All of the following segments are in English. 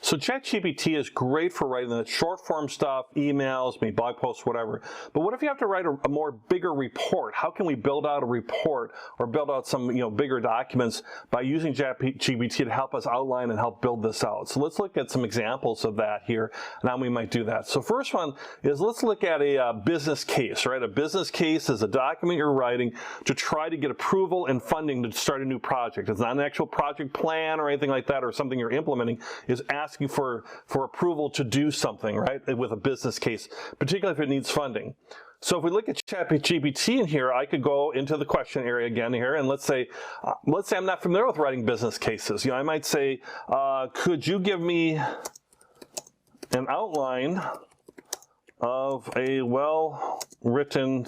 So ChatGPT is great for writing the short form stuff, emails, maybe blog posts, whatever. But what if you have to write a more bigger report? How can we build out a report or build out some bigger documents by using ChatGPT to help us outline and help build this out? So let's look at some examples of that here and how we might do that. So first one is, let's look at a business case, right? A business case is a document you're writing to try to get approval and funding to start a new project. It's not an actual project plan or anything like that or something you're implementing. It's asking for approval to do something, right, with a business case, particularly if it needs funding. So if we look at ChatGPT in here, I could go into the question area again here, and let's say I'm not familiar with writing business cases. I might say, could you give me an outline of a well-written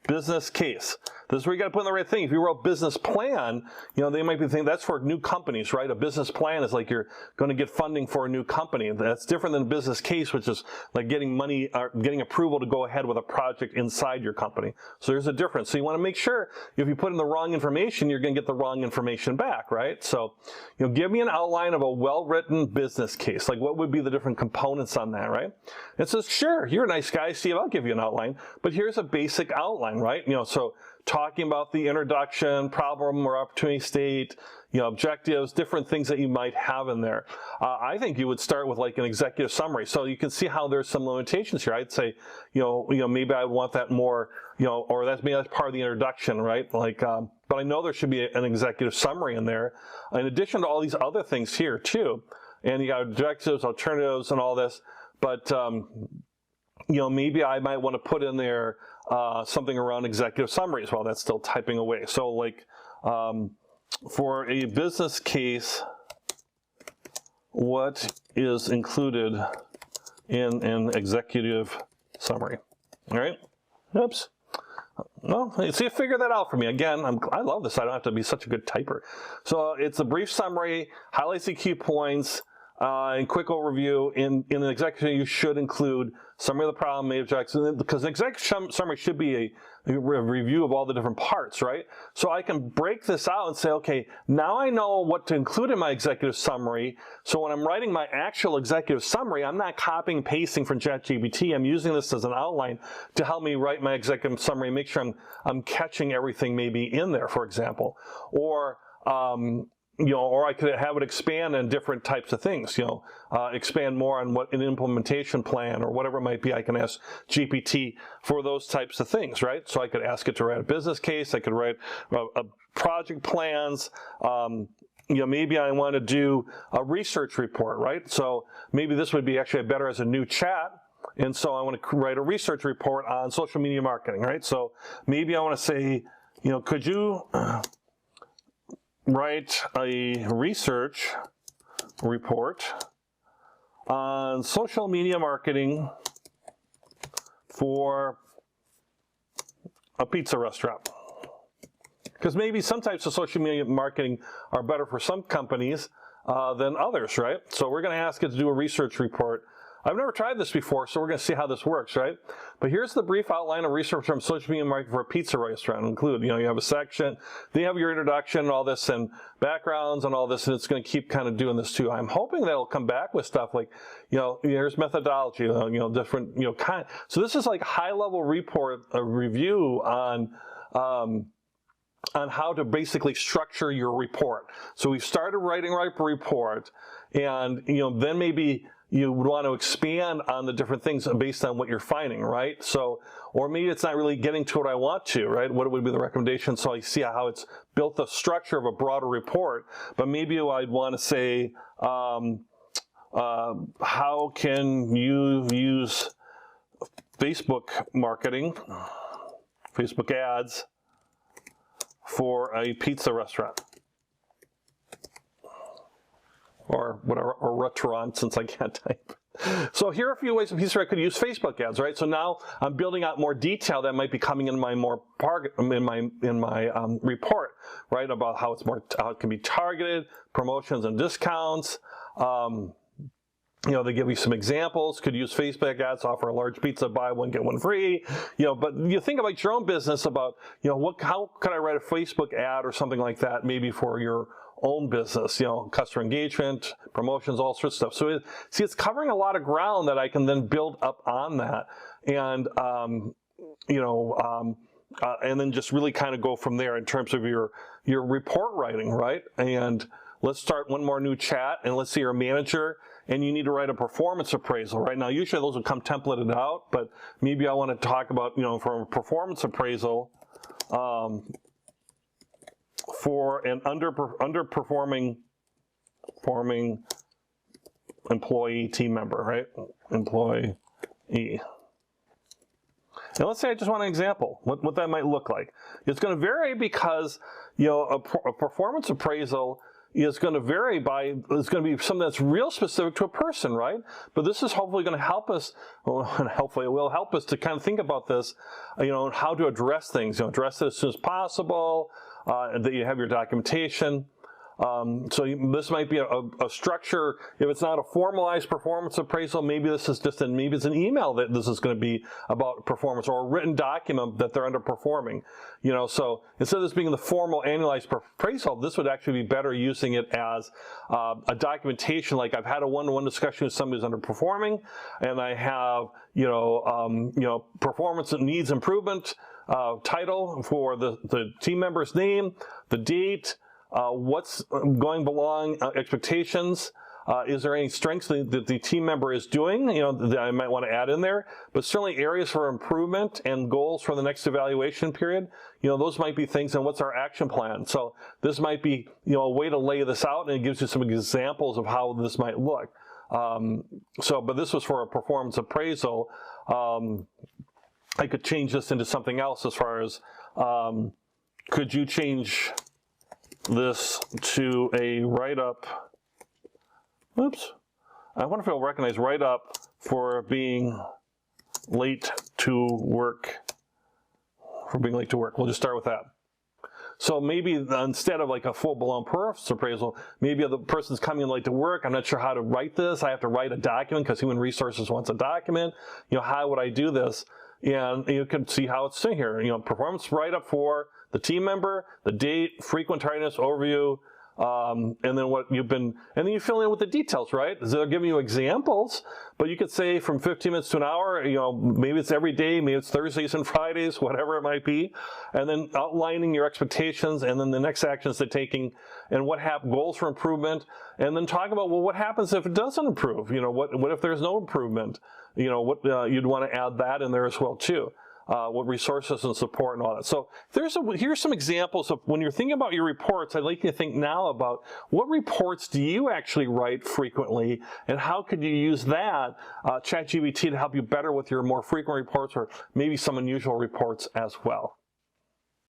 business case? This is where you got to put in the right thing. If you wrote business plan, they might be thinking that's for new companies, right? A business plan is like you're going to get funding for a new company. That's different than a business case, which is like getting money or getting approval to go ahead with a project inside your company. So there's a difference. So you want to make sure if you put in the wrong information, you're going to get the wrong information back, right? So, give me an outline of a well-written business case. Like, what would be the different components on that, right? It says, sure, you're a nice guy, Steve, I'll give you an outline, but here's a basic outline, right? So talking about the introduction, problem or opportunity state, objectives, different things that you might have in there. I think you would start with like an executive summary. So you can see how there's some limitations here. I'd say, maybe I want that more, or maybe that's part of the introduction, right? Like, but I know there should be an executive summary in there, in addition to all these other things here too. And you got objectives, alternatives, and all this. But maybe I might want to put in there something around executive summaries while that's still typing away. So like for a business case, what is included in an executive summary? All right. Oops. Well, see, figure that out for me. Again, I love this. I don't have to be such a good typer. So it's a brief summary, highlights the key points, and quick overview. In an executive, you should include summary of the problem, main objectives, because an executive summary should be a review of all the different parts, right? So I can break this out and say, okay, now I know what to include in my executive summary. So when I'm writing my actual executive summary, I'm not copying and pasting from ChatGPT. I'm using this as an outline to help me write my executive summary and make sure I'm catching everything maybe in there, for example. Or or I could have it expand on different types of things, expand more on what an implementation plan or whatever it might be. I can ask GPT for those types of things, right? So I could ask it to write a business case. I could write project plans. Maybe I want to do a research report, right? So maybe this would be actually better as a new chat. And so I want to write a research report on social media marketing, right? So maybe I want to say, could you write a research report on social media marketing for a pizza restaurant? Because maybe some types of social media marketing are better for some companies than others, right? So we're going to ask it to do a research report. I've never tried this before, so we're going to see how this works, right? But here's the brief outline of research from social media marketing for a pizza restaurant. Include, you have a section, then you have your introduction and all this and backgrounds and all this, and it's going to keep kind of doing this too. I'm hoping that it'll come back with stuff like, here's methodology, different, kind. So this is like high-level report, a review on how to basically structure your report. So we've started writing a report, and then maybe you would want to expand on the different things based on what you're finding, right? So, or maybe it's not really getting to what I want to, right? What would be the recommendation? So I see how it's built the structure of a broader report, but maybe I'd want to say, how can you use Facebook marketing, Facebook ads for a pizza restaurant? Or whatever, or restaurant, since I can't type. So here are a few ways in pizza I could use Facebook ads, right? So now I'm building out more detail that might be coming in my report, right? About how it can be targeted, promotions and discounts. They give you some examples. Could use Facebook ads to offer a large pizza, buy one, get one free. But you think about your own business about, how could I write a Facebook ad or something like that, maybe for your own business, customer engagement, promotions, all sorts of stuff. So see, it's covering a lot of ground that I can then build up on that, and and then just really kind of go from there in terms of your report writing, right? And let's start one more new chat, and let's say you're a manager and you need to write a performance appraisal, right? Now, usually those will come templated out, but maybe I want to talk about, from a performance appraisal for an underperforming employee, team member, right? Employee. And let's say I just want an example, what that might look like. It's going to vary because, a performance appraisal is going to vary it's going to be something that's real specific to a person, right? But this is hopefully going to help us, and hopefully it will help us to kind of think about this, how to address things, address it as soon as possible, that you have your documentation. So this might be a structure. If it's not a formalized performance appraisal, maybe this is just maybe it's an email that this is going to be about performance, or a written document that they're underperforming. So instead of this being the formal annualized appraisal, this would actually be better using it as a documentation. Like, I've had a one-to-one discussion with somebody who's underperforming, and I have performance that needs improvement, title for the team member's name, the date. What's going below expectations? Is there any strengths that the team member is doing, that I might want to add in there? But certainly areas for improvement and goals for the next evaluation period, those might be things, and what's our action plan? So this might be, a way to lay this out, and it gives you some examples of how this might look. But this was for a performance appraisal. I could change this into something else as far as, could you change this to a write-up? Oops. I wonder if it'll recognize write-up for being late to work. We'll just start with that. So maybe instead of like a full-blown performance appraisal, maybe the person's coming in late to work. I'm not sure how to write this. I have to write a document because Human Resources wants a document. How would I do this? And you can see how it's in here. Performance write-up for the team member, the date, frequent tardiness, overview, and then and then you fill in with the details, right? So they're giving you examples, but you could say from 15 minutes to an hour, maybe it's every day, maybe it's Thursdays and Fridays, whatever it might be, and then outlining your expectations, and then the next actions they're taking, and goals for improvement, and then talk about, well, what happens if it doesn't improve? What if there's no improvement? You'd want to add that in there as well too. What resources and support and all that. So here's some examples of when you're thinking about your reports. I'd like you to think now about what reports do you actually write frequently, and how could you use that ChatGPT to help you better with your more frequent reports, or maybe some unusual reports as well.